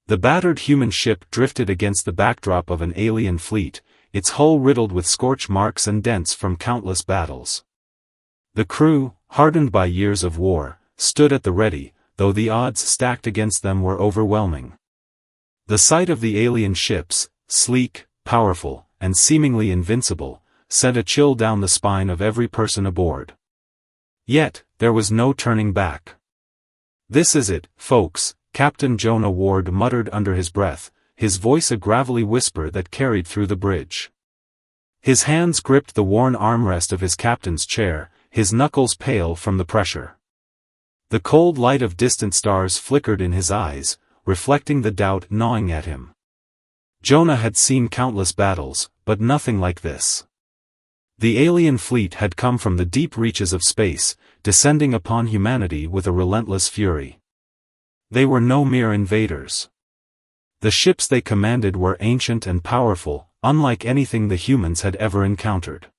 The battered human ship drifted against the backdrop of an alien fleet, its hull riddled with scorch marks and dents from countless battles. The crew, hardened by years of war, stood at the ready, though the odds stacked against them were overwhelming. The sight of the alien ships, sleek, powerful, and seemingly invincible, sent a chill down the spine of every person aboard. Yet, there was no turning back. "This is it, folks," Captain Jonah Ward muttered under his breath, his voice a gravelly whisper that carried through the bridge. His hands gripped the worn armrest of his captain's chair, his knuckles pale from the pressure. The cold light of distant stars flickered in his eyes, reflecting the doubt gnawing at him. Jonah had seen countless battles, but nothing like this. The alien fleet had come from the deep reaches of space, descending upon humanity with a relentless fury. They were no mere invaders. The ships they commanded were ancient and powerful, unlike anything the humans had ever encountered.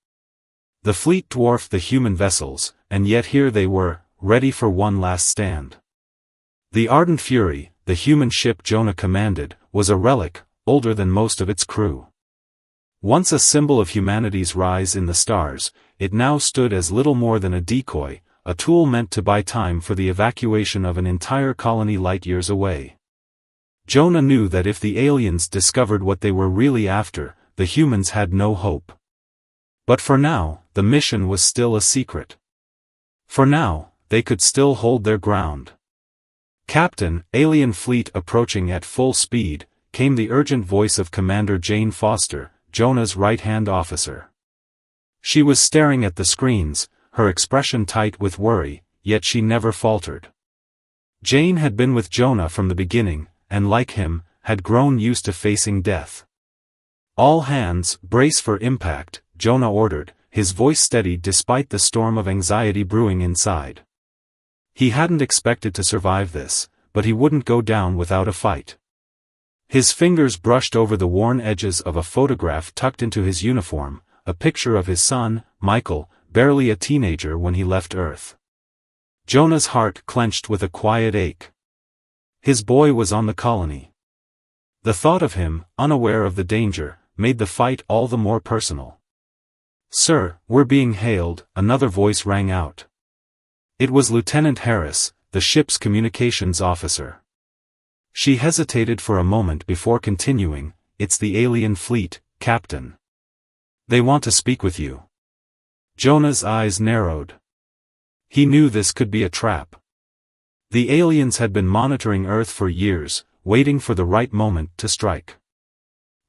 The fleet dwarfed the human vessels, and yet here they were, ready for one last stand. The Ardent Fury, the human ship Jonah commanded, was a relic, older than most of its crew. Once a symbol of humanity's rise in the stars, it now stood as little more than a decoy, a tool meant to buy time for the evacuation of an entire colony light-years away. Jonah knew that if the aliens discovered what they were really after, the humans had no hope. But for now, the mission was still a secret. For now, they could still hold their ground. "Captain, alien fleet approaching at full speed," came the urgent voice of Commander Jane Foster, Jonah's right-hand officer. She was staring at the screens, her expression tight with worry, yet she never faltered. Jane had been with Jonah from the beginning, and like him, had grown used to facing death. "All hands, brace for impact," Jonah ordered, his voice steady despite the storm of anxiety brewing inside. He hadn't expected to survive this, but he wouldn't go down without a fight. His fingers brushed over the worn edges of a photograph tucked into his uniform, a picture of his son, Michael, barely a teenager when he left Earth. Jonah's heart clenched with a quiet ache. His boy was on the colony. The thought of him, unaware of the danger, made the fight all the more personal. "Sir, we're being hailed," another voice rang out. It was Lieutenant Harris, the ship's communications officer. She hesitated for a moment before continuing, "It's the alien fleet, Captain. They want to speak with you." Jonah's eyes narrowed. He knew this could be a trap. The aliens had been monitoring Earth for years, waiting for the right moment to strike.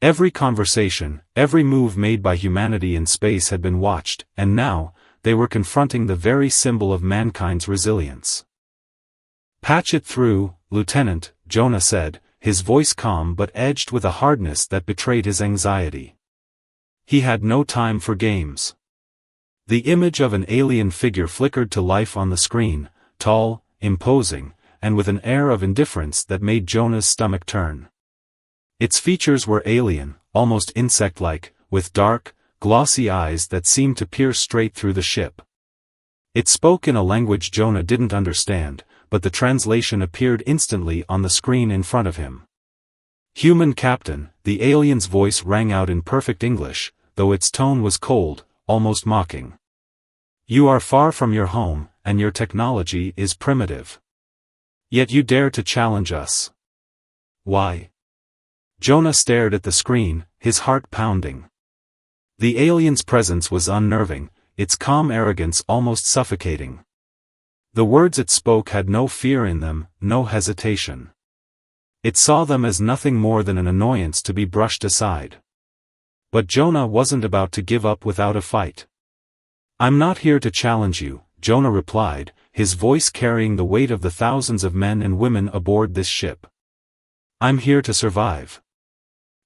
Every conversation, every move made by humanity in space had been watched, and now, they were confronting the very symbol of mankind's resilience. "Patch it through, Lieutenant," Jonah said, his voice calm but edged with a hardness that betrayed his anxiety. He had no time for games. The image of an alien figure flickered to life on the screen, tall, imposing, and with an air of indifference that made Jonah's stomach turn. Its features were alien, almost insect-like, with dark, glossy eyes that seemed to pierce straight through the ship. It spoke in a language Jonah didn't understand, but the translation appeared instantly on the screen in front of him. "Human Captain," the alien's voice rang out in perfect English, though its tone was cold, almost mocking. "You are far from your home, and your technology is primitive. Yet you dare to challenge us. Why?" Jonah stared at the screen, his heart pounding. The alien's presence was unnerving, its calm arrogance almost suffocating. The words it spoke had no fear in them, no hesitation. It saw them as nothing more than an annoyance to be brushed aside. But Jonah wasn't about to give up without a fight. "I'm not here to challenge you," Jonah replied, his voice carrying the weight of the thousands of men and women aboard this ship. "I'm here to survive.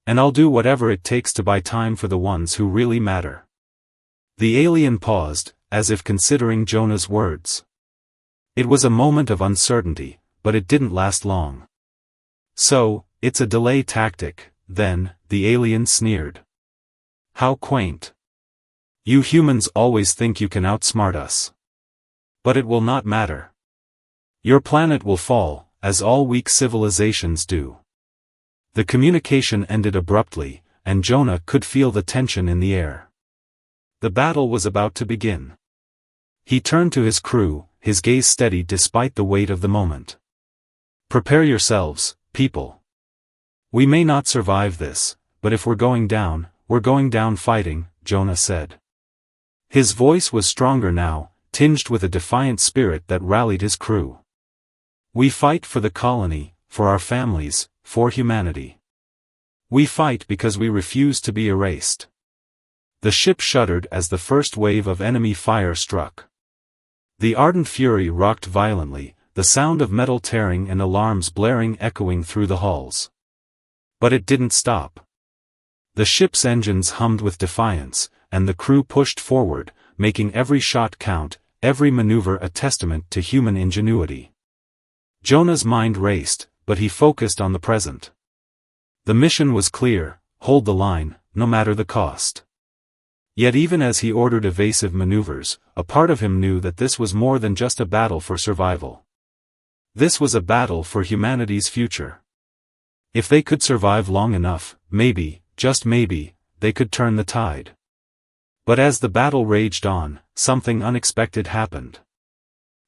And I'll do whatever it takes to buy time for the ones who really matter." The alien paused, as if considering Jonah's words. It was a moment of uncertainty, but it didn't last long. "So, it's a delay tactic, then," the alien sneered. "How quaint. You humans always think you can outsmart us. But it will not matter. Your planet will fall, as all weak civilizations do. The communication ended abruptly, and Jonah could feel the tension in the air. The battle was about to begin. He turned to his crew, his gaze steady despite the weight of the moment. "Prepare yourselves, people. We may not survive this, but if we're going down fighting," Jonah said. His voice was stronger now, tinged with a defiant spirit that rallied his crew. "We fight for the colony, for our families, for humanity. We fight because we refuse to be erased." The ship shuddered as the first wave of enemy fire struck. The ardent fury rocked violently, the sound of metal tearing and alarms blaring echoing through the halls. But it didn't stop. The ship's engines hummed with defiance, and the crew pushed forward, making every shot count, every maneuver a testament to human ingenuity. Jonah's mind raced, but he focused on the present. The mission was clear: hold the line, no matter the cost. Yet even as he ordered evasive maneuvers, a part of him knew that this was more than just a battle for survival. This was a battle for humanity's future. If they could survive long enough, maybe, just maybe, they could turn the tide. But as the battle raged on, something unexpected happened.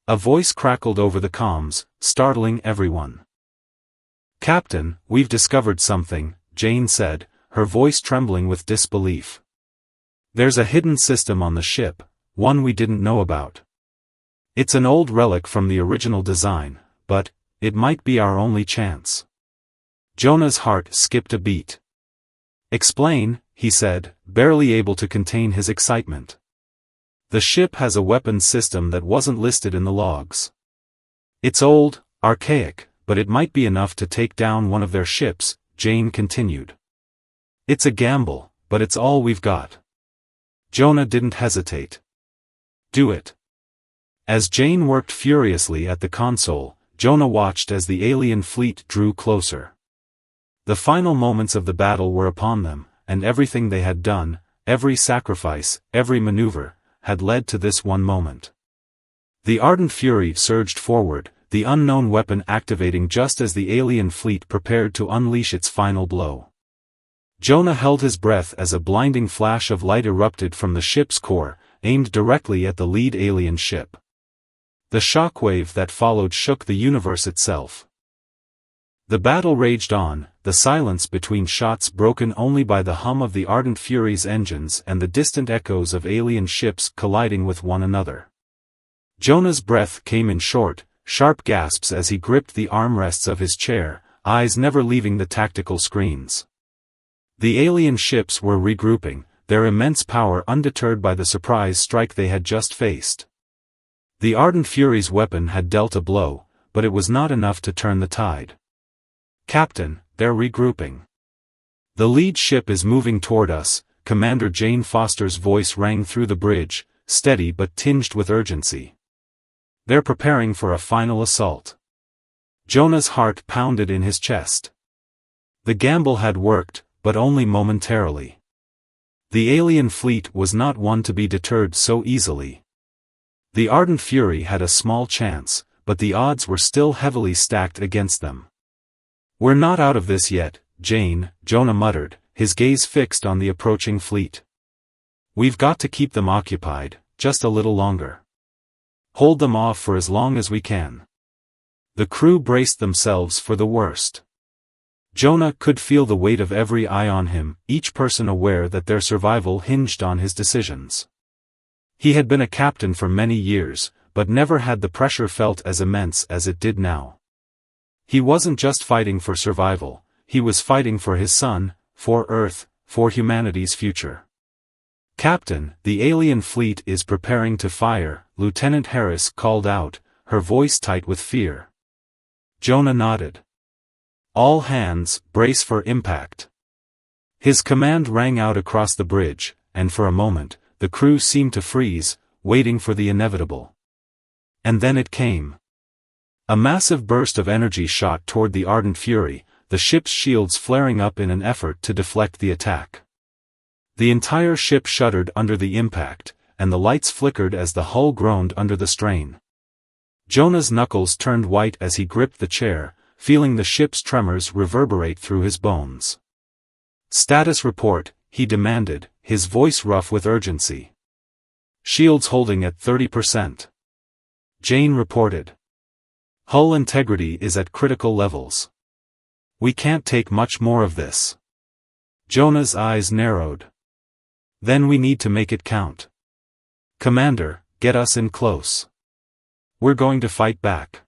A voice crackled over the comms, startling everyone. "Captain, we've discovered something," Jane said, her voice trembling with disbelief. "There's a hidden system on the ship, one we didn't know about. It's an old relic from the original design, but it might be our only chance." Jonah's heart skipped a beat. "Explain," he said, barely able to contain his excitement. "The ship has a weapons system that wasn't listed in the logs. It's old, archaic, but it might be enough to take down one of their ships," Jane continued. "It's a gamble, but it's all we've got." Jonah didn't hesitate. "Do it." As Jane worked furiously at the console, Jonah watched as the alien fleet drew closer. The final moments of the battle were upon them, and everything they had done, every sacrifice, every maneuver, had led to this one moment. The ardent fury surged forward, the unknown weapon activating just as the alien fleet prepared to unleash its final blow. Jonah held his breath as a blinding flash of light erupted from the ship's core, aimed directly at the lead alien ship. The shockwave that followed shook the universe itself. The battle raged on, the silence between shots broken only by the hum of the ardent fury's engines and the distant echoes of alien ships colliding with one another. Jonah's breath came in short, sharp gasps as he gripped the armrests of his chair, eyes never leaving the tactical screens. The alien ships were regrouping, their immense power undeterred by the surprise strike they had just faced. The ardent fury's weapon had dealt a blow, but it was not enough to turn the tide. "Captain, they're regrouping. The lead ship is moving toward us," Commander Jane Foster's voice rang through the bridge, steady but tinged with urgency. "They're preparing for a final assault." Jonah's heart pounded in his chest. The gamble had worked, but only momentarily. The alien fleet was not one to be deterred so easily. The ardent fury had a small chance, but the odds were still heavily stacked against them. "We're not out of this yet, Jonah muttered, his gaze fixed on the approaching fleet. "We've got to keep them occupied, just a little longer. Hold them off for as long as we can." The crew braced themselves for the worst. Jonah could feel the weight of every eye on him, each person aware that their survival hinged on his decisions. He had been a captain for many years, but never had the pressure felt as immense as it did now. He wasn't just fighting for survival, he was fighting for his son, for Earth, for humanity's future. "Captain, the alien fleet is preparing to fire," Lieutenant Harris called out, her voice tight with fear. Jonah nodded. "All hands, brace for impact." His command rang out across the bridge, and for a moment, the crew seemed to freeze, waiting for the inevitable. And then it came. A massive burst of energy shot toward the ardent fury, the ship's shields flaring up in an effort to deflect the attack. The entire ship shuddered under the impact, and the lights flickered as the hull groaned under the strain. Jonah's knuckles turned white as he gripped the chair, feeling the ship's tremors reverberate through his bones. "Status report," he demanded, his voice rough with urgency. "Shields holding at 30%. Jane reported. "Hull integrity is at critical levels. We can't take much more of this." Jonah's eyes narrowed. "Then we need to make it count. Commander, get us in close. We're going to fight back."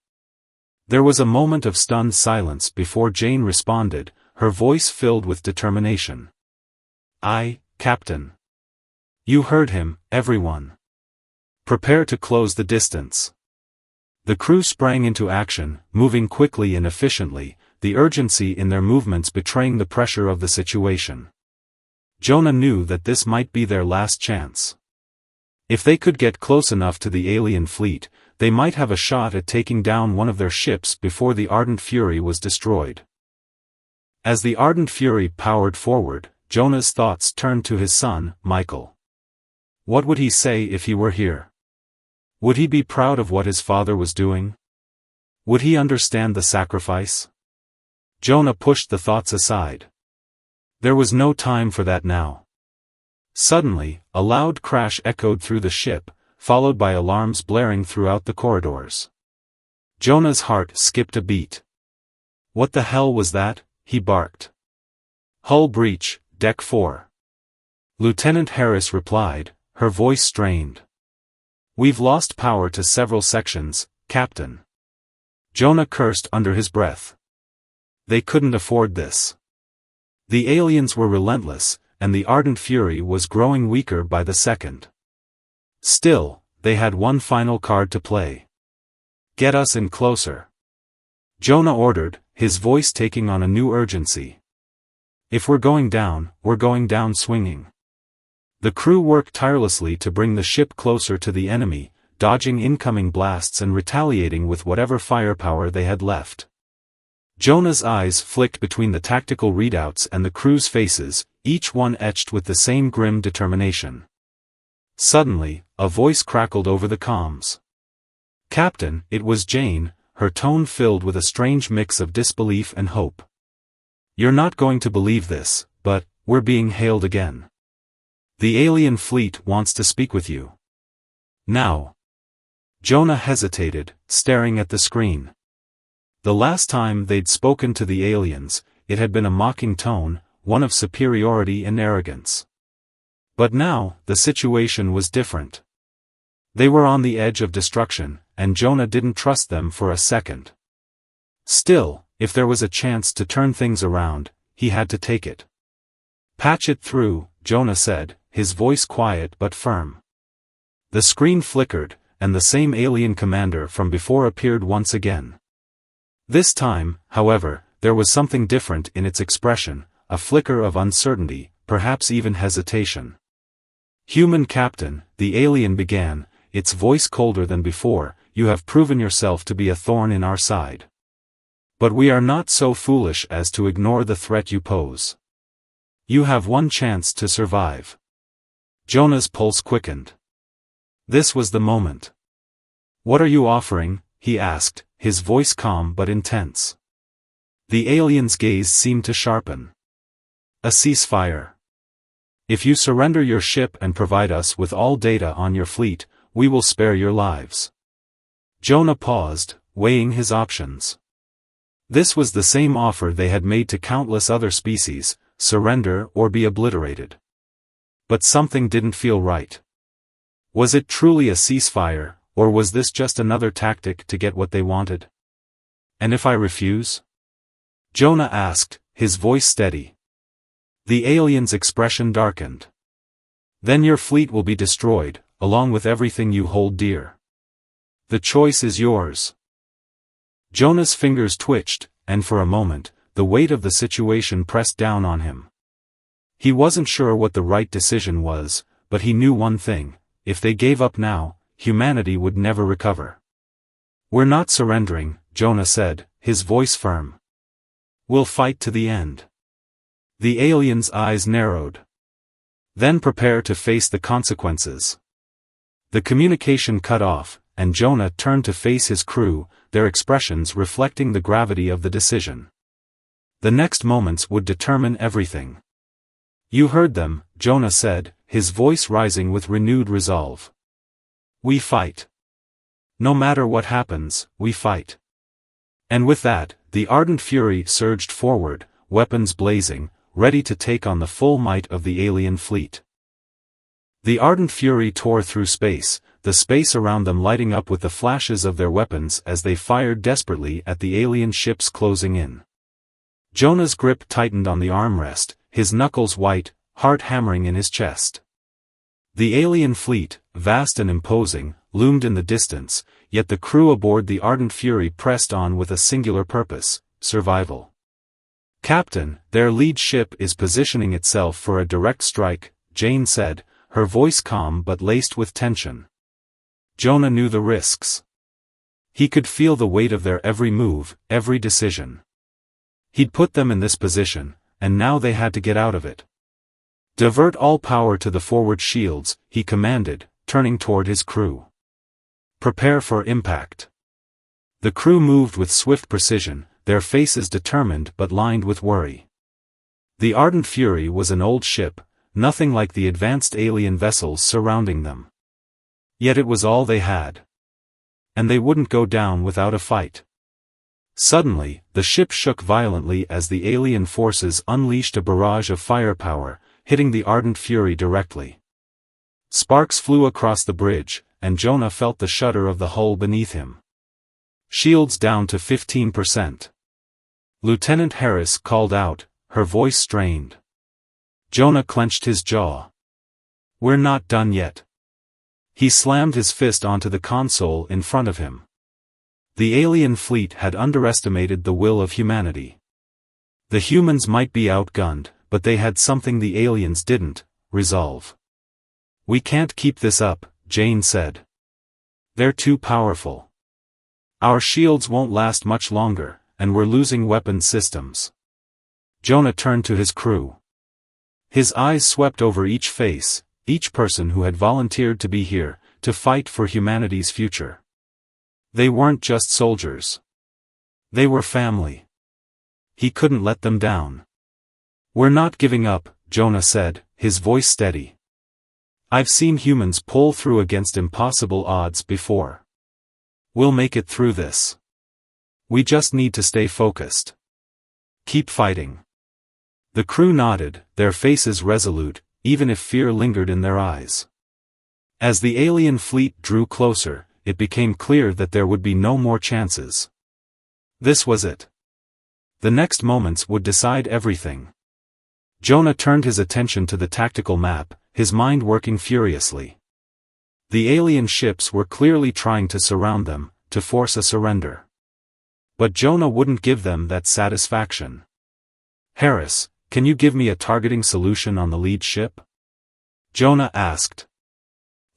There was a moment of stunned silence before Jane responded, her voice filled with determination. "Aye, Captain. You heard him, everyone. Prepare to close the distance." The crew sprang into action, moving quickly and efficiently, the urgency in their movements betraying the pressure of the situation. Jonah knew that this might be their last chance. If they could get close enough to the alien fleet, they might have a shot at taking down one of their ships before the Ardent Fury was destroyed. As the Ardent Fury powered forward, Jonah's thoughts turned to his son, Michael. What would he say if he were here? Would he be proud of what his father was doing? Would he understand the sacrifice? Jonah pushed the thoughts aside. There was no time for that now. Suddenly, a loud crash echoed through the ship, followed by alarms blaring throughout the corridors. Jonah's heart skipped a beat. "What the hell was that?" he barked. "Hull breach, Deck 4. Lieutenant Harris replied, her voice strained. "We've lost power to several sections, Captain." Jonah cursed under his breath. They couldn't afford this. The aliens were relentless, and the Ardent Fury was growing weaker by the second. Still, they had one final card to play. "Get us in closer," Jonah ordered, his voice taking on a new urgency. "If we're going down swinging." The crew worked tirelessly to bring the ship closer to the enemy, dodging incoming blasts and retaliating with whatever firepower they had left. Jonah's eyes flicked between the tactical readouts and the crew's faces, each one etched with the same grim determination. Suddenly, a voice crackled over the comms. "Captain," it was Jane, her tone filled with a strange mix of disbelief and hope. "You're not going to believe this, but we're being hailed again. The alien fleet wants to speak with you. Now." Jonah hesitated, staring at the screen. The last time they'd spoken to the aliens, it had been a mocking tone, one of superiority and arrogance. But now, the situation was different. They were on the edge of destruction, and Jonah didn't trust them for a second. Still, if there was a chance to turn things around, he had to take it. "Patch it through," Jonah said, his voice quiet but firm. The screen flickered, and the same alien commander from before appeared once again. This time, however, there was something different in its expression, a flicker of uncertainty, perhaps even hesitation. "Human Captain," the alien began, its voice colder than before, "you have proven yourself to be a thorn in our side. But we are not so foolish as to ignore the threat you pose. You have one chance to survive." Jonah's pulse quickened. This was the moment. "What are you offering?" he asked, his voice calm but intense. The alien's gaze seemed to sharpen. "A ceasefire. If you surrender your ship and provide us with all data on your fleet, we will spare your lives." Jonah paused, weighing his options. This was the same offer they had made to countless other species: surrender or be obliterated. But something didn't feel right. Was it truly a ceasefire, or was this just another tactic to get what they wanted? "And if I refuse?" Jonah asked, his voice steady. The alien's expression darkened. "Then your fleet will be destroyed, along with everything you hold dear. The choice is yours." Jonah's fingers twitched, and for a moment, the weight of the situation pressed down on him. He wasn't sure what the right decision was, but he knew one thing: if they gave up now, humanity would never recover. "We're not surrendering," Jonah said, his voice firm. "We'll fight to the end." The alien's eyes narrowed. "Then prepare to face the consequences." The communication cut off, and Jonah turned to face his crew, their expressions reflecting the gravity of the decision. The next moments would determine everything. "You heard them," Jonah said, his voice rising with renewed resolve. "We fight. No matter what happens, we fight." And with that, the ardent fury surged forward, weapons blazing, ready to take on the full might of the alien fleet. The ardent fury tore through space, the space around them lighting up with the flashes of their weapons as they fired desperately at the alien ships closing in. Jonah's grip tightened on the armrest, his knuckles white, heart hammering in his chest. The alien fleet, vast and imposing, loomed in the distance, yet the crew aboard the ardent fury pressed on with a singular purpose: survival. "Captain, their lead ship is positioning itself for a direct strike," Jane said, her voice calm but laced with tension. Jonah knew the risks. He could feel the weight of their every move, every decision. He'd put them in this position, and now they had to get out of it. "Divert all power to the forward shields," he commanded, turning toward his crew. "Prepare for impact." The crew moved with swift precision, their faces determined but lined with worry. The Ardent Fury was an old ship, nothing like the advanced alien vessels surrounding them. Yet it was all they had. And they wouldn't go down without a fight. Suddenly, the ship shook violently as the alien forces unleashed a barrage of firepower, hitting the Ardent Fury directly. Sparks flew across the bridge, and Jonah felt the shudder of the hull beneath him. "Shields down to 15%. Lieutenant Harris called out, her voice strained. Jonah clenched his jaw. "We're not done yet." He slammed his fist onto the console in front of him. The alien fleet had underestimated the will of humanity. The humans might be outgunned, but they had something the aliens didn't: resolve. "We can't keep this up," Jane said. "They're too powerful. Our shields won't last much longer, and we're losing weapon systems." Jonah turned to his crew. His eyes swept over each face, each person who had volunteered to be here, to fight for humanity's future. They weren't just soldiers. They were family. He couldn't let them down. "We're not giving up," Jonah said, his voice steady. "I've seen humans pull through against impossible odds before. We'll make it through this. We just need to stay focused. Keep fighting." The crew nodded, their faces resolute, even if fear lingered in their eyes. As the alien fleet drew closer, it became clear that there would be no more chances. This was it. The next moments would decide everything. Jonah turned his attention to the tactical map, his mind working furiously. The alien ships were clearly trying to surround them, to force a surrender. But Jonah wouldn't give them that satisfaction. "Harris, can you give me a targeting solution on the lead ship?" Jonah asked.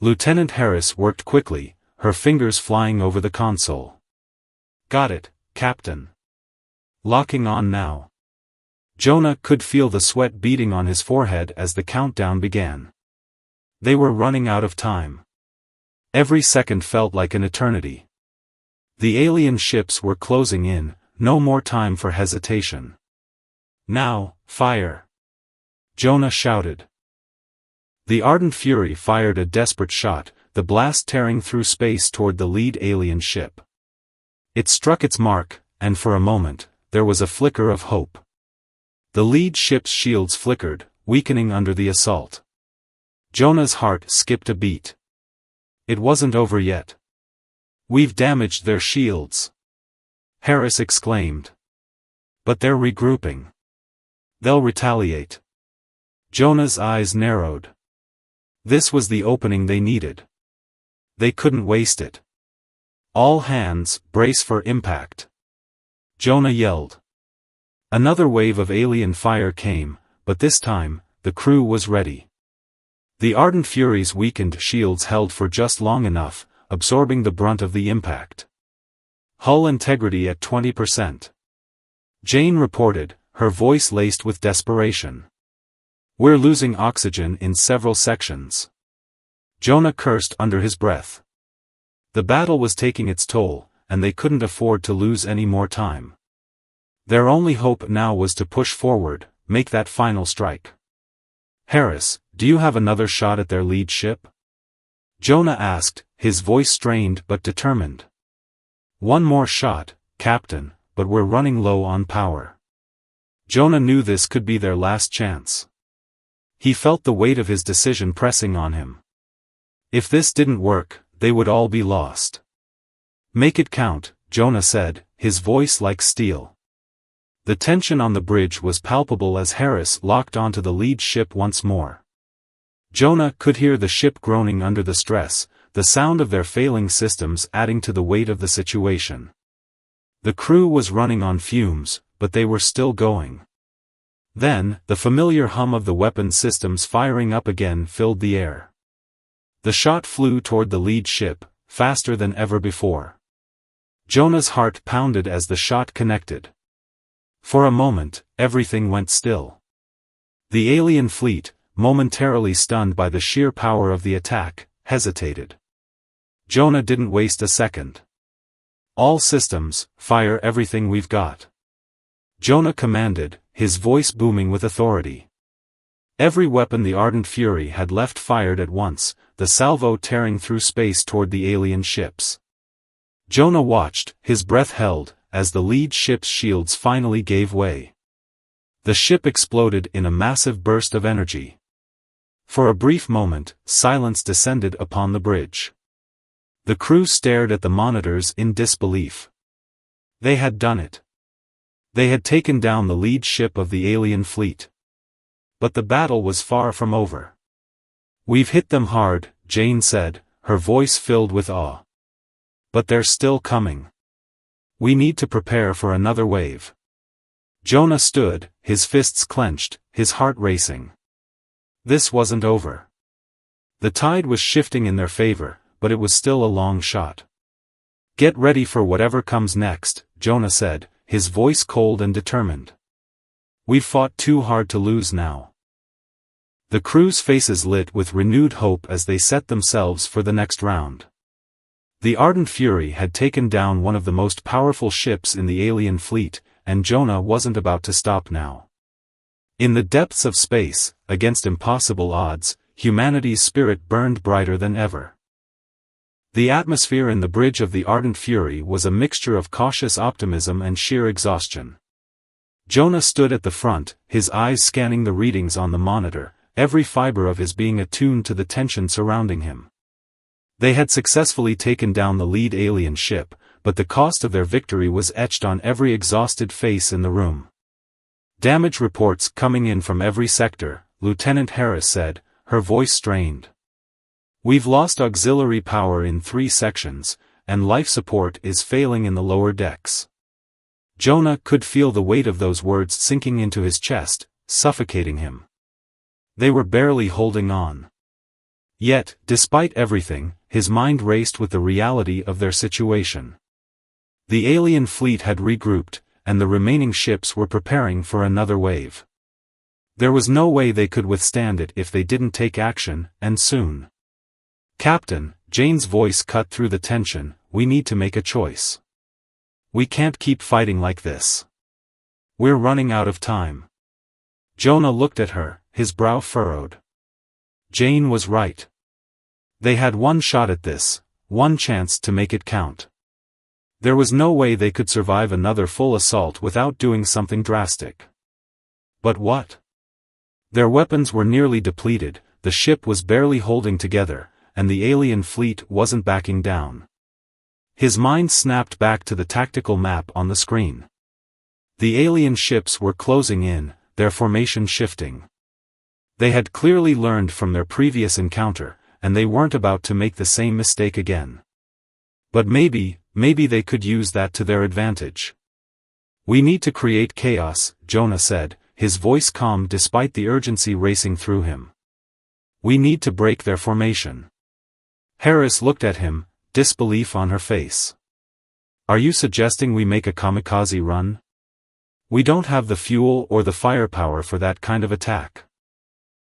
Lieutenant Harris worked quickly, her fingers flying over the console. "Got it, Captain. Locking on now." Jonah could feel the sweat beading on his forehead as the countdown began. They were running out of time. Every second felt like an eternity. The alien ships were closing in, no more time for hesitation. "Now, fire!" Jonah shouted. The Ardent Fury fired a desperate shot, the blast tearing through space toward the lead alien ship. It struck its mark, and for a moment, there was a flicker of hope. The lead ship's shields flickered, weakening under the assault. Jonah's heart skipped a beat. It wasn't over yet. "We've damaged their shields," Harris exclaimed. "But they're regrouping. They'll retaliate." Jonah's eyes narrowed. This was the opening they needed. They couldn't waste it. "All hands, brace for impact," Jonah yelled. Another wave of alien fire came, but this time, the crew was ready. The Ardent Fury's weakened shields held for just long enough, absorbing the brunt of the impact. "Hull integrity at 20%. Jane reported, her voice laced with desperation. "We're losing oxygen in several sections." Jonah cursed under his breath. The battle was taking its toll, and they couldn't afford to lose any more time. Their only hope now was to push forward, make that final strike. "Harris, do you have another shot at their lead ship?" Jonah asked, his voice strained but determined. "One more shot, Captain, but we're running low on power." Jonah knew this could be their last chance. He felt the weight of his decision pressing on him. If this didn't work, they would all be lost. "Make it count," Jonah said, his voice like steel. The tension on the bridge was palpable as Harris locked onto the lead ship once more. Jonah could hear the ship groaning under the stress, the sound of their failing systems adding to the weight of the situation. The crew was running on fumes, but they were still going. Then, the familiar hum of the weapon systems firing up again filled the air. The shot flew toward the lead ship, faster than ever before. Jonah's heart pounded as the shot connected. For a moment, everything went still. The alien fleet, momentarily stunned by the sheer power of the attack, hesitated. Jonah didn't waste a second. "All systems, fire everything we've got." Jonah commanded, his voice booming with authority. Every weapon the Ardent Fury had left fired at once, the salvo tearing through space toward the alien ships. Jonah watched, his breath held, as the lead ship's shields finally gave way. The ship exploded in a massive burst of energy. For a brief moment, silence descended upon the bridge. The crew stared at the monitors in disbelief. They had done it. They had taken down the lead ship of the alien fleet. But the battle was far from over. "We've hit them hard," Jane said, her voice filled with awe. "But they're still coming. We need to prepare for another wave." Jonah stood, his fists clenched, his heart racing. This wasn't over. The tide was shifting in their favor, but it was still a long shot. "Get ready for whatever comes next," Jonah said, his voice cold and determined. "We've fought too hard to lose now." The crew's faces lit with renewed hope as they set themselves for the next round. The Ardent Fury had taken down one of the most powerful ships in the alien fleet, and Jonah wasn't about to stop now. In the depths of space, against impossible odds, humanity's spirit burned brighter than ever. The atmosphere in the bridge of the Ardent Fury was a mixture of cautious optimism and sheer exhaustion. Jonah stood at the front, his eyes scanning the readings on the monitor, every fiber of his being attuned to the tension surrounding him. They had successfully taken down the lead alien ship, but the cost of their victory was etched on every exhausted face in the room. "Damage reports coming in from every sector," Lieutenant Harris said, her voice strained. "We've lost auxiliary power in 3 sections, and life support is failing in the lower decks." Jonah could feel the weight of those words sinking into his chest, suffocating him. They were barely holding on. Yet, despite everything, his mind raced with the reality of their situation. The alien fleet had regrouped, and the remaining ships were preparing for another wave. There was no way they could withstand it if they didn't take action, and soon. "Captain," Jane's voice cut through the tension, "we need to make a choice. We can't keep fighting like this. We're running out of time." Jonah looked at her, his brow furrowed. Jane was right. They had one shot at this, one chance to make it count. There was no way they could survive another full assault without doing something drastic. But what? Their weapons were nearly depleted, the ship was barely holding together, and the alien fleet wasn't backing down. His mind snapped back to the tactical map on the screen. The alien ships were closing in, their formation shifting. They had clearly learned from their previous encounter, and they weren't about to make the same mistake again. But maybe they could use that to their advantage. "We need to create chaos," Jonah said, his voice calm despite the urgency racing through him. "We need to break their formation." Harris looked at him, disbelief on her face. "Are you suggesting we make a kamikaze run? We don't have the fuel or the firepower for that kind of attack."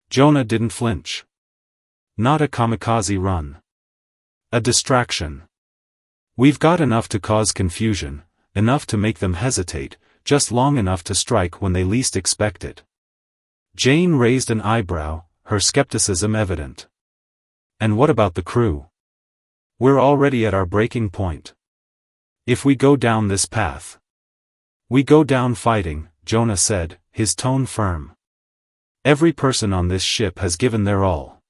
Jonah didn't flinch. "Not a kamikaze run. A distraction. We've got enough to cause confusion, enough to make them hesitate, just long enough to strike when they least expect it. Jane raised an eyebrow, her skepticism evident. And what about the crew? We're already at our breaking point. If we go down this path, we go down fighting, Jonah said, his tone firm. Every person on this ship has given their all.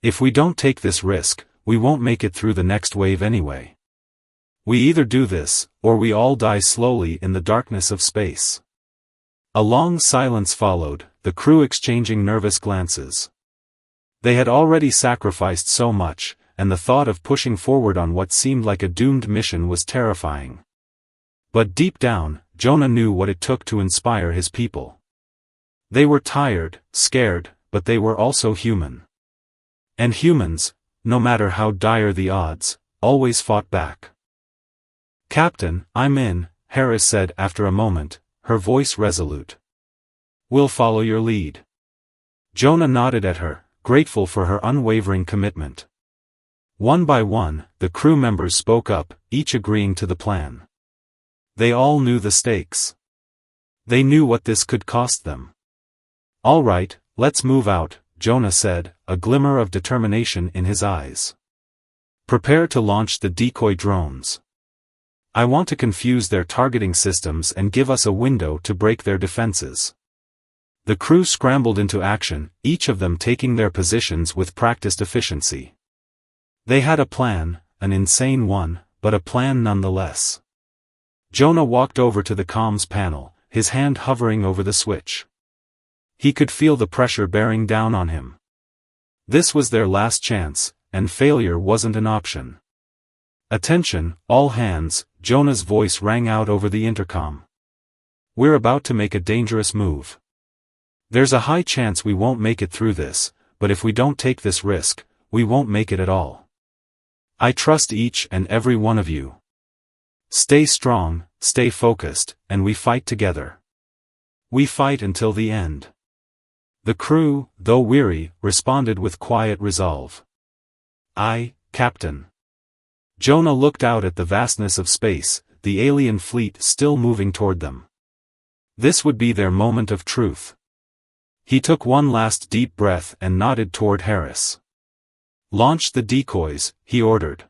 If we don't take this risk, we won't make it through the next wave anyway. We either do this, or we all die slowly in the darkness of space. A long silence followed, the crew exchanging nervous glances. They had already sacrificed so much, and the thought of pushing forward on what seemed like a doomed mission was terrifying. But deep down, Jonah knew what it took to inspire his people. They were tired, scared, but they were also human. And humans, no matter how dire the odds, always fought back. "Captain, I'm in," Harris said after a moment, her voice resolute. "We'll follow your lead." Jonah nodded at her, grateful for her unwavering commitment. One by one, the crew members spoke up, each agreeing to the plan. They all knew the stakes. They knew what this could cost them. "All right, let's move out," Jonah said, a glimmer of determination in his eyes. "Prepare to launch the decoy drones. I want to confuse their targeting systems and give us a window to break their defenses." The crew scrambled into action, each of them taking their positions with practiced efficiency. They had a plan, an insane one, but a plan nonetheless. Jonah walked over to the comms panel, his hand hovering over the switch. He could feel the pressure bearing down on him. This was their last chance, and failure wasn't an option. "Attention, all hands," Jonah's voice rang out over the intercom. "We're about to make a dangerous move. There's a high chance we won't make it through this, but if we don't take this risk, we won't make it at all. I trust each and every one of you. Stay strong, stay focused, and we fight together. We fight until the end." The crew, though weary, responded with quiet resolve. "Aye, Captain." Jonah looked out at the vastness of space, the alien fleet still moving toward them. This would be their moment of truth. He took one last deep breath and nodded toward Harris. "Launch the decoys," he ordered.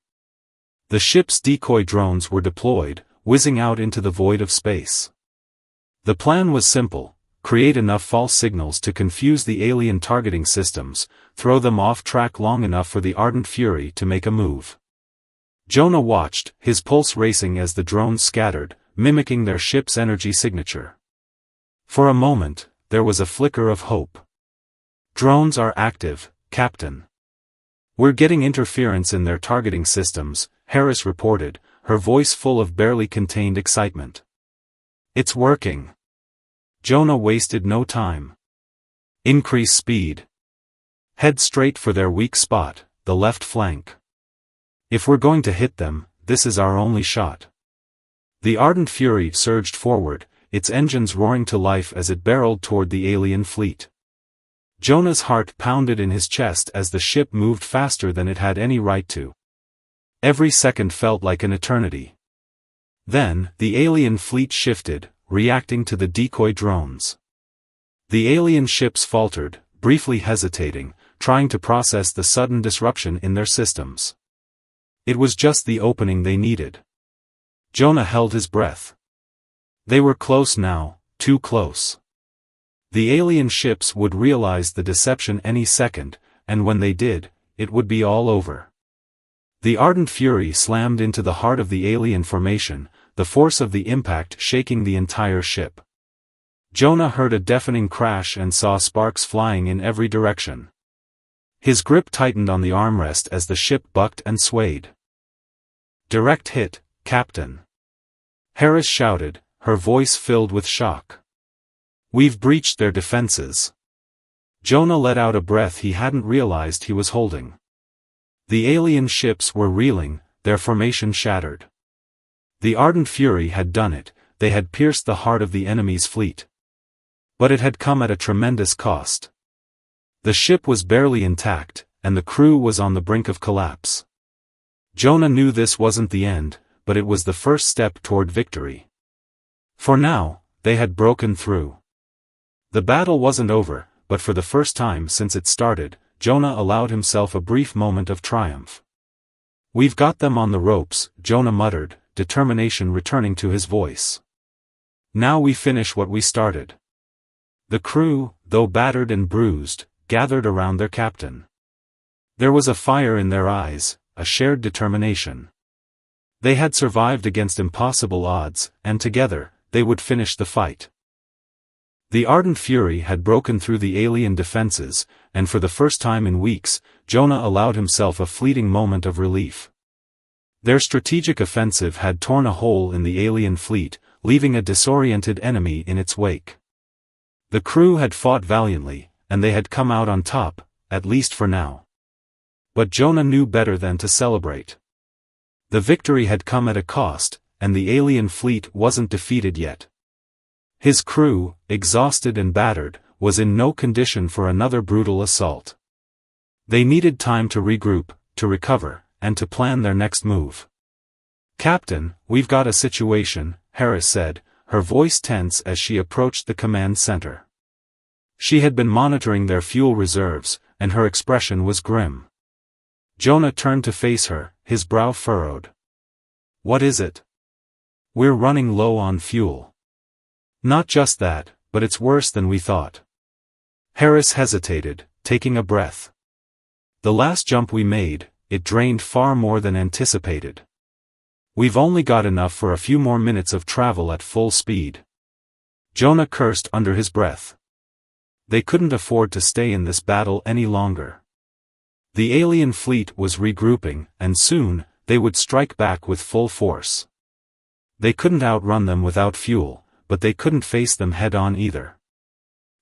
The ship's decoy drones were deployed, whizzing out into the void of space. The plan was simple: create enough false signals to confuse the alien targeting systems, throw them off track long enough for the ardent fury to make a move. Jonah watched, his pulse racing as the drones scattered, mimicking their ship's energy signature. For a moment, there was a flicker of hope. "Drones are active, Captain. We're getting interference in their targeting systems," Harris reported, her voice full of barely contained excitement. "It's working." Jonah wasted no time. "Increase speed. Head straight for their weak spot, the left flank. If we're going to hit them, this is our only shot." The ardent fury surged forward, its engines roaring to life as it barreled toward the alien fleet. Jonah's heart pounded in his chest as the ship moved faster than it had any right to. Every second felt like an eternity. Then, the alien fleet shifted, reacting to the decoy drones. The alien ships faltered, briefly hesitating, trying to process the sudden disruption in their systems. It was just the opening they needed. Jonah held his breath. They were close now, too close. The alien ships would realize the deception any second, and when they did, it would be all over. The ardent fury slammed into the heart of the alien formation, the force of the impact shaking the entire ship. Jonah heard a deafening crash and saw sparks flying in every direction. His grip tightened on the armrest as the ship bucked and swayed. "Direct hit, Captain," Harris shouted, her voice filled with shock. "We've breached their defenses." Jonah let out a breath he hadn't realized he was holding. The alien ships were reeling, their formation shattered. The ardent fury had done it, they had pierced the heart of the enemy's fleet. But it had come at a tremendous cost. The ship was barely intact, and the crew was on the brink of collapse. Jonah knew this wasn't the end, but it was the first step toward victory. For now, they had broken through. The battle wasn't over, but for the first time since it started, Jonah allowed himself a brief moment of triumph. "We've got them on the ropes," Jonah muttered, determination returning to his voice. "Now we finish what we started." The crew, though battered and bruised, gathered around their captain. There was a fire in their eyes, a shared determination. They had survived against impossible odds, and together, they would finish the fight. The ardent fury had broken through the alien defenses, and for the first time in weeks, Jonah allowed himself a fleeting moment of relief. Their strategic offensive had torn a hole in the alien fleet, leaving a disoriented enemy in its wake. The crew had fought valiantly, and they had come out on top, at least for now. But Jonah knew better than to celebrate. The victory had come at a cost, and the alien fleet wasn't defeated yet. His crew, exhausted and battered, was in no condition for another brutal assault. They needed time to regroup, to recover, and to plan their next move. "Captain, we've got a situation," Harris said, her voice tense as she approached the command center. She had been monitoring their fuel reserves, and her expression was grim. Jonah turned to face her, his brow furrowed. "What is it?" "We're running low on fuel." "Not just that, but it's worse than we thought." Harris hesitated, taking a breath. "The last jump we made, it drained far more than anticipated. We've only got enough for a few more minutes of travel at full speed." Jonah cursed under his breath. They couldn't afford to stay in this battle any longer. The alien fleet was regrouping, and soon, they would strike back with full force. They couldn't outrun them without fuel, but they couldn't face them head-on either.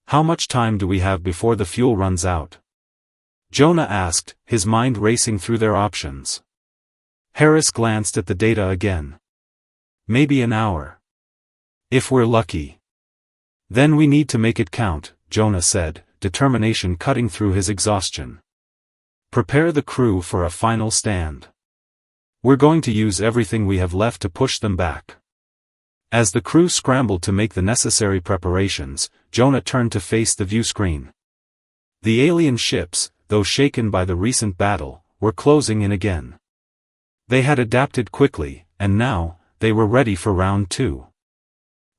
"How much time do we have before the fuel runs out?" Jonah asked, his mind racing through their options. Harris glanced at the data again. "Maybe an hour. If we're lucky." "Then we need to make it count," Jonah said, determination cutting through his exhaustion. "Prepare the crew for a final stand. We're going to use everything we have left to push them back." As the crew scrambled to make the necessary preparations, Jonah turned to face the view screen. The alien ships, though shaken by the recent battle, were closing in again. They had adapted quickly, and now, they were ready for round 2.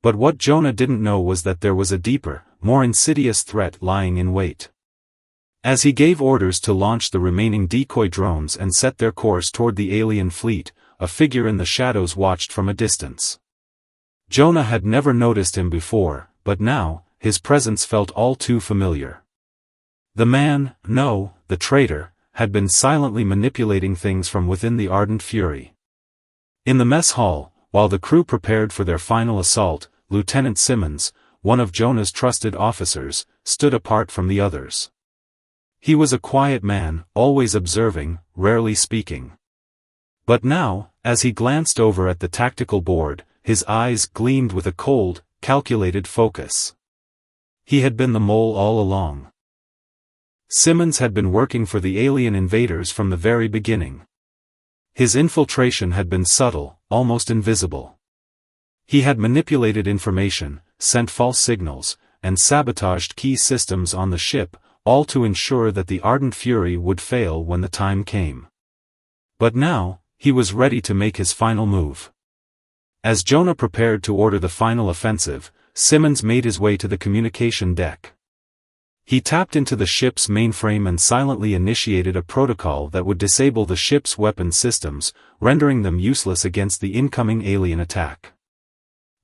But what Jonah didn't know was that there was a deeper, more insidious threat lying in wait. As he gave orders to launch the remaining decoy drones and set their course toward the alien fleet, a figure in the shadows watched from a distance. Jonah had never noticed him before, but now, his presence felt all too familiar. The man, no, the traitor, had been silently manipulating things from within the ardent fury. In the mess hall, while the crew prepared for their final assault, Lieutenant Simmons, one of Jonah's trusted officers, stood apart from the others. He was a quiet man, always observing, rarely speaking. But now, as he glanced over at the tactical board, his eyes gleamed with a cold, calculated focus. He had been the mole all along. Simmons had been working for the alien invaders from the very beginning. His infiltration had been subtle, almost invisible. He had manipulated information, sent false signals, and sabotaged key systems on the ship, all to ensure that the ardent fury would fail when the time came. But now, he was ready to make his final move. As Jonah prepared to order the final offensive, Simmons made his way to the communication deck. He tapped into the ship's mainframe and silently initiated a protocol that would disable the ship's weapon systems, rendering them useless against the incoming alien attack.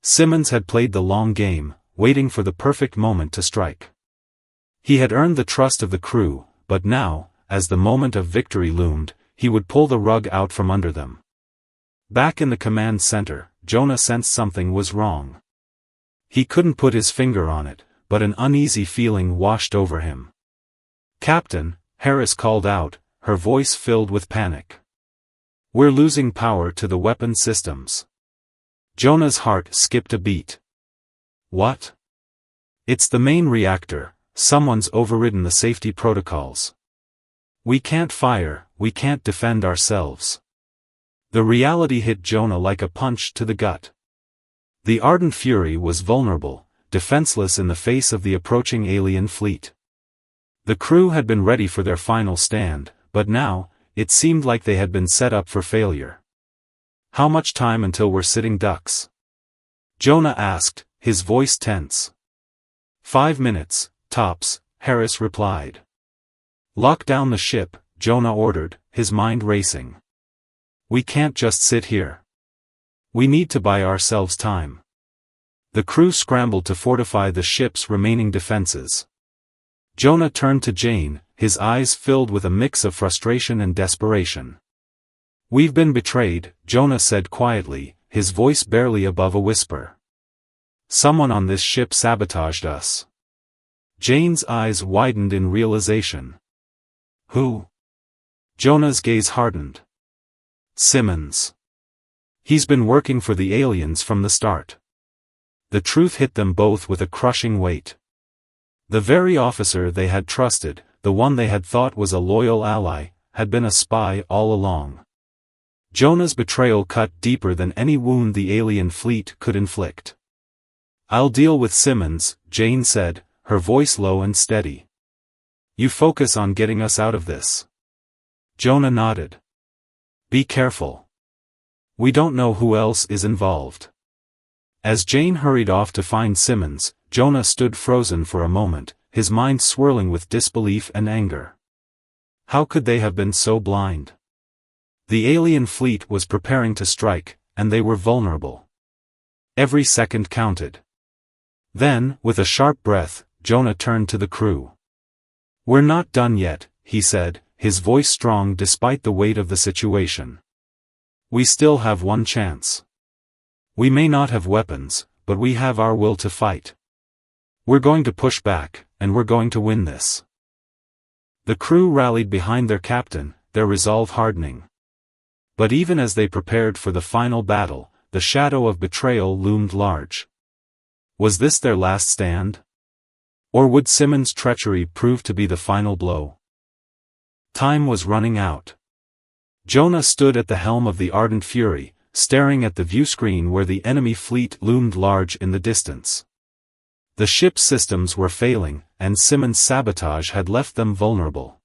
Simmons had played the long game, waiting for the perfect moment to strike. He had earned the trust of the crew, but now, as the moment of victory loomed, he would pull the rug out from under them. Back in the command center, Jonah sensed something was wrong. He couldn't put his finger on it, but an uneasy feeling washed over him. "Captain," Harris called out, her voice filled with panic. "We're losing power to the weapon systems." Jonah's heart skipped a beat. "What?" "It's the main reactor. Someone's overridden the safety protocols. We can't fire, we can't defend ourselves." The reality hit Jonah like a punch to the gut. The ardent fury was vulnerable, defenseless in the face of the approaching alien fleet. The crew had been ready for their final stand, but now, it seemed like they had been set up for failure. "How much time until we're sitting ducks?" Jonah asked, his voice tense. 5 minutes, tops, Harris replied. "Lock down the ship," Jonah ordered, his mind racing. "We can't just sit here. We need to buy ourselves time." The crew scrambled to fortify the ship's remaining defenses. Jonah turned to Jane, his eyes filled with a mix of frustration and desperation. "We've been betrayed," Jonah said quietly, his voice barely above a whisper. "Someone on this ship sabotaged us." Jane's eyes widened in realization. "Who?" Jonah's gaze hardened. "Simmons. He's been working for the aliens from the start." The truth hit them both with a crushing weight. The very officer they had trusted, the one they had thought was a loyal ally, had been a spy all along. Jonah's betrayal cut deeper than any wound the alien fleet could inflict. "I'll deal with Simmons," Jane said, her voice low and steady. "You focus on getting us out of this." Jonah nodded. "Be careful. We don't know who else is involved." As Jane hurried off to find Simmons, Jonah stood frozen for a moment, his mind swirling with disbelief and anger. How could they have been so blind? The alien fleet was preparing to strike, and they were vulnerable. Every second counted. Then, with a sharp breath, Jonah turned to the crew. "We're not done yet," he said, his voice strong despite the weight of the situation. "We still have one chance. We may not have weapons, but we have our will to fight. We're going to push back, and we're going to win this." The crew rallied behind their captain, their resolve hardening. But even as they prepared for the final battle, the shadow of betrayal loomed large. Was this their last stand? Or would Simmons' treachery prove to be the final blow? Time was running out. Jonah stood at the helm of the Ardent Fury, staring at the viewscreen where the enemy fleet loomed large in the distance. The ship's systems were failing, and Simmons' sabotage had left them vulnerable.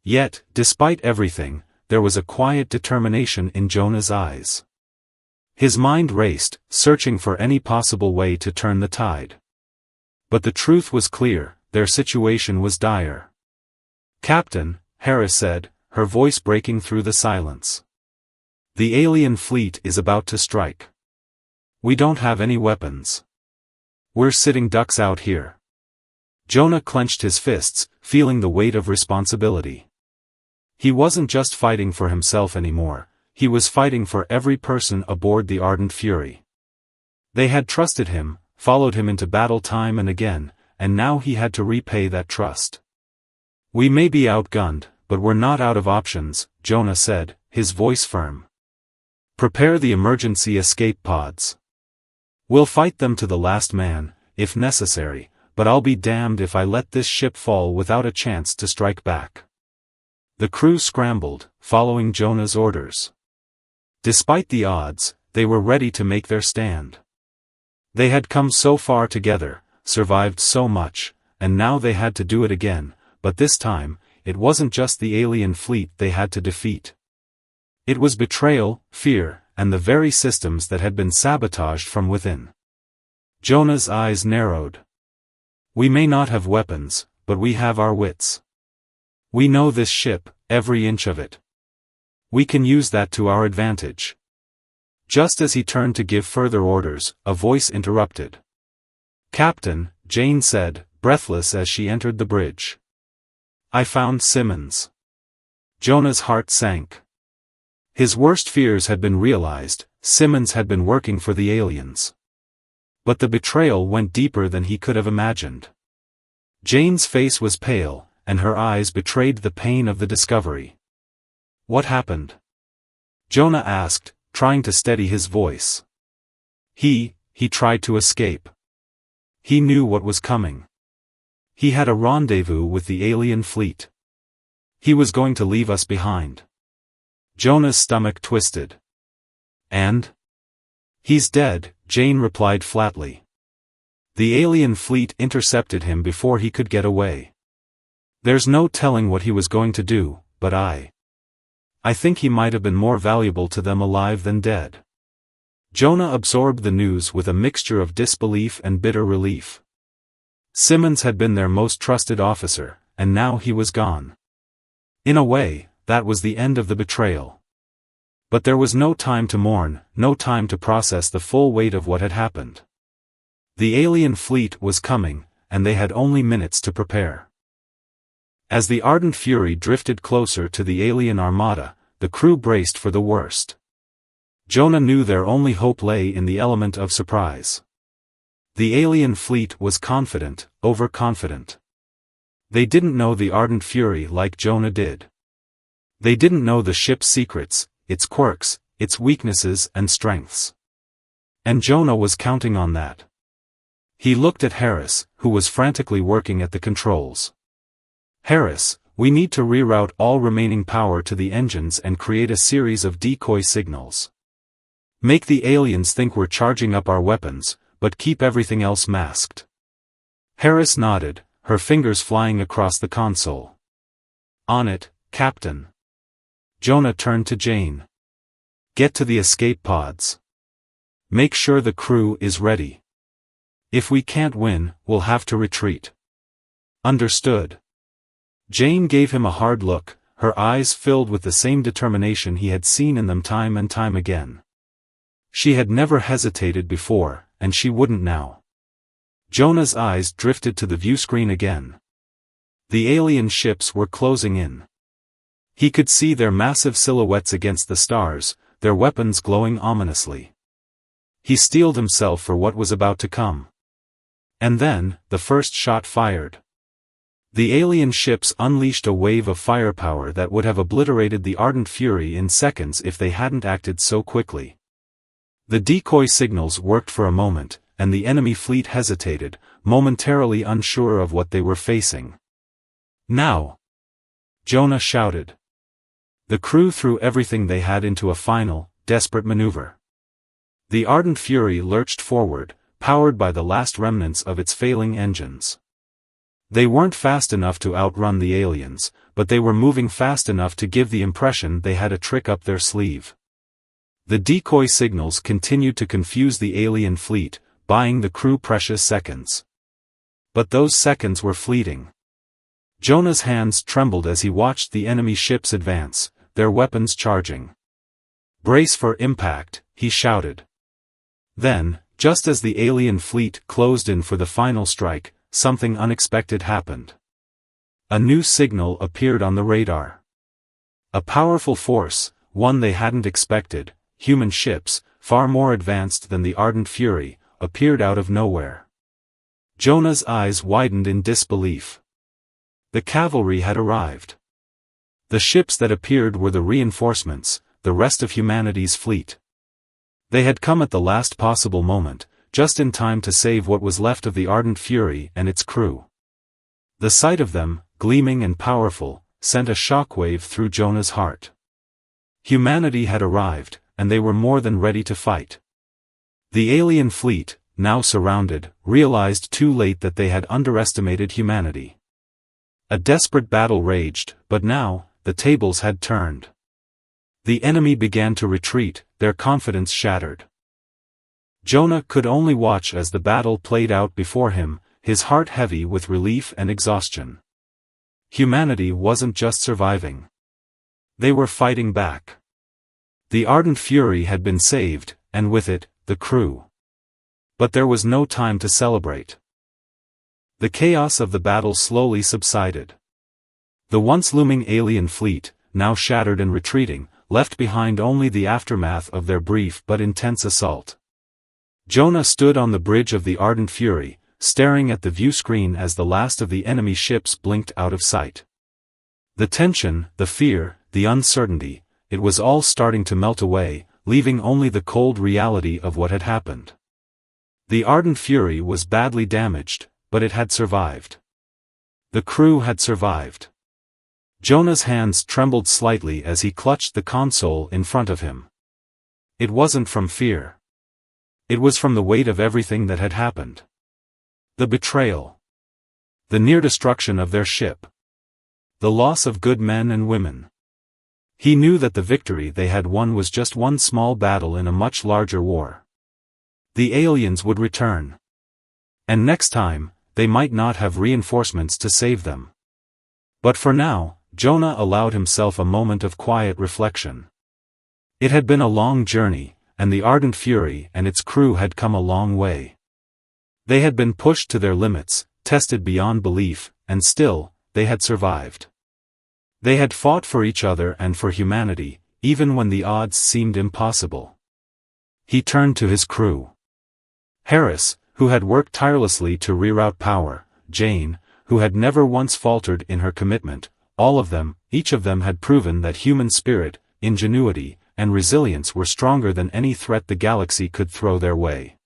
Yet, despite everything, there was a quiet determination in Jonah's eyes. His mind raced, searching for any possible way to turn the tide. But the truth was clear, their situation was dire. "Captain," Harris said, her voice breaking through the silence. "The alien fleet is about to strike. We don't have any weapons. We're sitting ducks out here." Jonah clenched his fists, feeling the weight of responsibility. He wasn't just fighting for himself anymore, he was fighting for every person aboard the Ardent Fury. They had trusted him, followed him into battle time and again, and now he had to repay that trust. "We may be outgunned, but we're not out of options," Jonah said, his voice firm. "Prepare the emergency escape pods. We'll fight them to the last man, if necessary, but I'll be damned if I let this ship fall without a chance to strike back." The crew scrambled, following Jonah's orders. Despite the odds, they were ready to make their stand. They had come so far together, survived so much, and now they had to do it again, but this time, it wasn't just the alien fleet they had to defeat. It was betrayal, fear, and the very systems that had been sabotaged from within. Jonah's eyes narrowed. "We may not have weapons, but we have our wits. We know this ship, every inch of it. We can use that to our advantage." Just as he turned to give further orders, a voice interrupted. "Captain," Jane said, breathless as she entered the bridge. "I found Simmons." Jonah's heart sank. His worst fears had been realized, Simmons had been working for the aliens. But the betrayal went deeper than he could have imagined. Jane's face was pale, and her eyes betrayed the pain of the discovery. "What happened?" Jonah asked, trying to steady his voice. He tried to escape. He knew what was coming. He had a rendezvous with the alien fleet. He was going to leave us behind. Jonah's stomach twisted. And? He's dead, Jane replied flatly. The alien fleet intercepted him before he could get away. There's no telling what he was going to do, but I think he might have been more valuable to them alive than dead. Jonah absorbed the news with a mixture of disbelief and bitter relief. Simmons had been their most trusted officer, and now he was gone. In a way, that was the end of the betrayal. But there was no time to mourn, no time to process the full weight of what had happened. The alien fleet was coming, and they had only minutes to prepare. As the ardent fury drifted closer to the alien armada, the crew braced for the worst. Jonah knew their only hope lay in the element of surprise. The alien fleet was confident, overconfident. They didn't know the ardent fury like Jonah did. They didn't know the ship's secrets, its quirks, its weaknesses and strengths. And Jonah was counting on that. He looked at Harris, who was frantically working at the controls. Harris, we need to reroute all remaining power to the engines and create a series of decoy signals. Make the aliens think we're charging up our weapons, but keep everything else masked. Harris nodded, her fingers flying across the console. On it, Captain. Jonah turned to Jane. Get to the escape pods. Make sure the crew is ready. If we can't win, we'll have to retreat. Understood. Jane gave him a hard look, her eyes filled with the same determination he had seen in them time and time again. She had never hesitated before, and she wouldn't now. Jonah's eyes drifted to the viewscreen again. The alien ships were closing in. He could see their massive silhouettes against the stars, their weapons glowing ominously. He steeled himself for what was about to come. And then, the first shot fired. The alien ships unleashed a wave of firepower that would have obliterated the ardent fury in seconds if they hadn't acted so quickly. The decoy signals worked for a moment, and the enemy fleet hesitated, momentarily unsure of what they were facing. Now! Jonah shouted. The crew threw everything they had into a final, desperate maneuver. The ardent fury lurched forward, powered by the last remnants of its failing engines. They weren't fast enough to outrun the aliens, but they were moving fast enough to give the impression they had a trick up their sleeve. The decoy signals continued to confuse the alien fleet, buying the crew precious seconds. But those seconds were fleeting. Jonah's hands trembled as he watched the enemy ships advance, their weapons charging. Brace for impact, he shouted. Then, just as the alien fleet closed in for the final strike, something unexpected happened. A new signal appeared on the radar. A powerful force, one they hadn't expected, human ships, far more advanced than the ardent fury, appeared out of nowhere. Jonah's eyes widened in disbelief. The cavalry had arrived. The ships that appeared were the reinforcements, the rest of humanity's fleet. They had come at the last possible moment, just in time to save what was left of the ardent fury and its crew. The sight of them, gleaming and powerful, sent a shockwave through Jonah's heart. Humanity had arrived, and they were more than ready to fight. The alien fleet, now surrounded, realized too late that they had underestimated humanity. A desperate battle raged, but now, the tables had turned. The enemy began to retreat, their confidence shattered. Jonah could only watch as the battle played out before him, his heart heavy with relief and exhaustion. Humanity wasn't just surviving. They were fighting back. The ardent fury had been saved, and with it, the crew. But there was no time to celebrate. The chaos of the battle slowly subsided. The once looming alien fleet, now shattered and retreating, left behind only the aftermath of their brief but intense assault. Jonah stood on the bridge of the ardent fury, staring at the viewscreen as the last of the enemy ships blinked out of sight. The tension, the fear, the uncertainty, it was all starting to melt away, leaving only the cold reality of what had happened. The ardent fury was badly damaged, but it had survived. The crew had survived. Jonah's hands trembled slightly as he clutched the console in front of him. It wasn't from fear. It was from the weight of everything that had happened. The betrayal. The near destruction of their ship. The loss of good men and women. He knew that the victory they had won was just one small battle in a much larger war. The aliens would return. And next time, they might not have reinforcements to save them. But for now, Jonah allowed himself a moment of quiet reflection. It had been a long journey, and the Ardent Fury and its crew had come a long way. They had been pushed to their limits, tested beyond belief, and still, they had survived. They had fought for each other and for humanity, even when the odds seemed impossible. He turned to his crew. Harris, who had worked tirelessly to reroute power, Jane, who had never once faltered in her commitment, all of them, each of them had proven that human spirit, ingenuity, and resilience were stronger than any threat the galaxy could throw their way.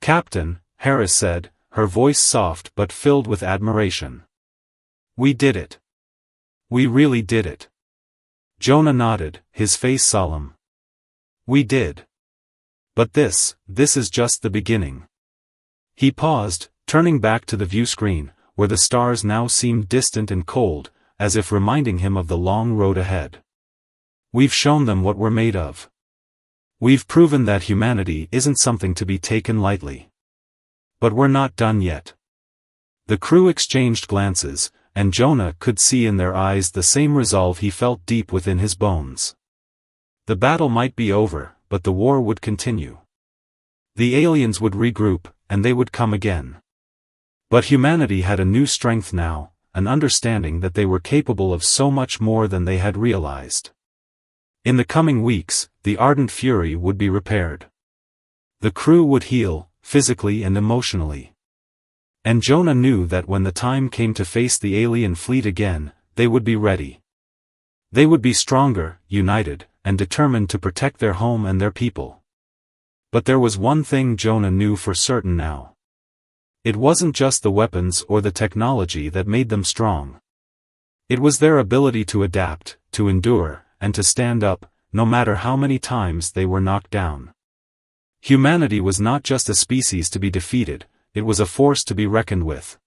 "Captain," Harris said, her voice soft but filled with admiration. "We did it. We really did it." Jonah nodded, his face solemn. "We did. But this is just the beginning." He paused, turning back to the view screen, where the stars now seemed distant and cold, as if reminding him of the long road ahead. "We've shown them what we're made of. We've proven that humanity isn't something to be taken lightly. But we're not done yet." The crew exchanged glances, and Jonah could see in their eyes the same resolve he felt deep within his bones. The battle might be over, but the war would continue. The aliens would regroup, and they would come again. But humanity had a new strength now, an understanding that they were capable of so much more than they had realized. In the coming weeks, the Ardent Fury would be repaired. The crew would heal, physically and emotionally. And Jonah knew that when the time came to face the alien fleet again, they would be ready. They would be stronger, united, and determined to protect their home and their people. But there was one thing Jonah knew for certain now. It wasn't just the weapons or the technology that made them strong. It was their ability to adapt, to endure, and to stand up, no matter how many times they were knocked down. Humanity was not just a species to be defeated, it was a force to be reckoned with.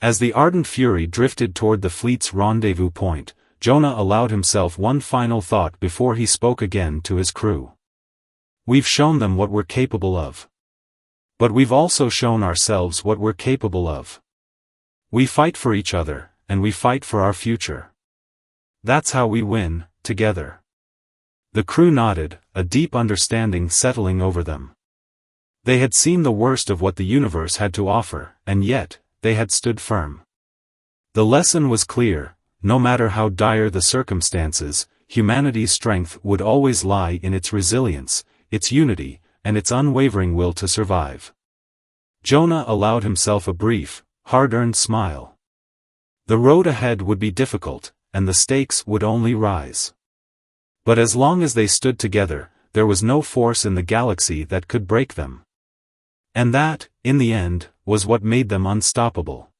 As the Ardent Fury drifted toward the fleet's rendezvous point, Jonah allowed himself one final thought before he spoke again to his crew. "We've shown them what we're capable of. But we've also shown ourselves what we're capable of. We fight for each other, and we fight for our future. That's how we win, together." The crew nodded, a deep understanding settling over them. They had seen the worst of what the universe had to offer, and yet, they had stood firm. The lesson was clear: no matter how dire the circumstances, humanity's strength would always lie in its resilience, its unity, and its unwavering will to survive. Jonah allowed himself a brief, hard-earned smile. The road ahead would be difficult, and the stakes would only rise. But as long as they stood together, there was no force in the galaxy that could break them. And that, in the end, was what made them unstoppable.